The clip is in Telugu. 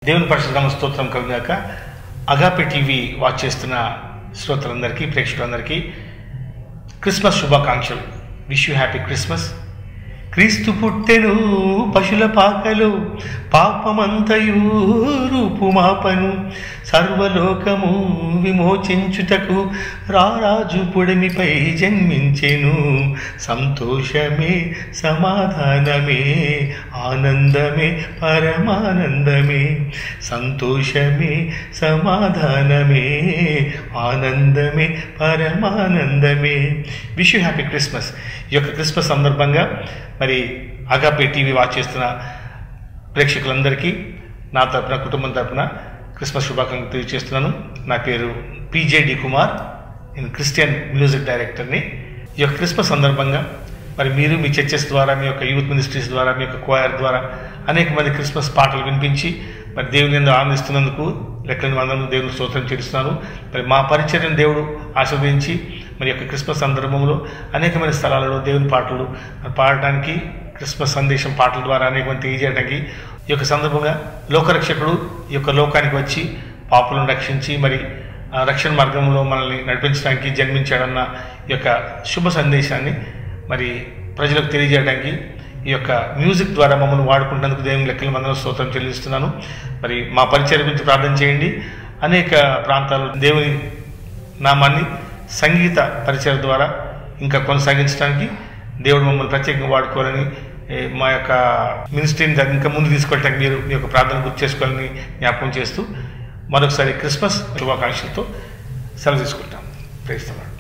దేవుని పరిశుద్ధ స్తోత్రం కలుగాక. అగాపే టీవీ వాచ్ చేస్తున్న శ్రోతలందరికీ, ప్రేక్షకులందరికీ క్రిస్మస్ శుభాకాంక్షలు. Wish you happy Christmas. క్రీస్తు పుట్టెను పశుల పాకలు, పాపమంతయు రూపుమాపను, సర్వలోకము విమోచించుటకు రారాజు పుడమిపై జన్మించెను. సంతోషమే సమాధానమే ఆనందమే పరమానందమే, సంతోషమే సమాధానమే ఆనందమే పరమానందమే. Wish you happy Christmas. ఈ యొక్క క్రిస్మస్ సందర్భంగా మరి అగాపే టీవీ వాచ్ చేస్తున్న ప్రేక్షకులందరికీ నా తరపున, కుటుంబం తరపున క్రిస్మస్ శుభాకాంక్షలు తెలియజేస్తున్నాను. నా పేరు PJD కుమార్. నేను క్రిస్టియన్ మ్యూజిక్ డైరెక్టర్ని. ఈ యొక్క క్రిస్మస్ సందర్భంగా మరి మీరు మీ చర్చెస్ ద్వారా, మీ యొక్క యూత్ మినిస్ట్రీస్ ద్వారా, మీ యొక్క క్వైర్ ద్వారా అనేక మంది క్రిస్మస్ పాటలు వినిపించి మరి దేవుని యందు ఆనందిస్తున్నందుకు లెక్కని వందనములు, దేవుని స్తోత్రం చేస్తున్నాను. మరి మా పరిచర్యను దేవుడు ఆశీర్వదించి మరి యొక్క క్రిస్మస్ సందర్భంలో అనేకమైన స్థలాలలో దేవుని పాటలు పాడటానికి, క్రిస్మస్ సందేశం పాటల ద్వారా అనేక మంది తెలియజేయడానికి, ఈ యొక్క సందర్భంగా లోకరక్షకుడు ఈ యొక్క లోకానికి వచ్చి పాపులను రక్షించి మరి రక్షణ మార్గంలో మనల్ని నడిపించడానికి జన్మించాడన్న ఈ యొక్క శుభ సందేశాన్ని మరి ప్రజలకు తెలియజేయడానికి ఈ యొక్క మ్యూజిక్ ద్వారా మమ్మల్ని వాడుకుంటున్నందుకు దేవుని లెక్కల వందనాలు, స్తోత్రం చెల్లిస్తున్నాను. మరి మా పరిచర్య గురించి ప్రార్థన చేయండి. అనేక ప్రాంతాలు దేవుని నామాన్ని సంగీత పరిచయం ద్వారా ఇంకా కొనసాగించడానికి దేవుడు మమ్మల్ని ప్రత్యేకంగా వాడుకోవాలని, మా యొక్క మినిస్ట్రీని ఇంకా ముందు తీసుకెళ్ళడానికి మీరు మీ యొక్క ప్రార్థన గుర్తు చేసుకోవాలని జ్ఞాపకం చేస్తూ మరొకసారి క్రిస్మస్ శుభాకాంక్షలతో సెలవు తీసుకుంటాం. ప్రేస్తున్నాను.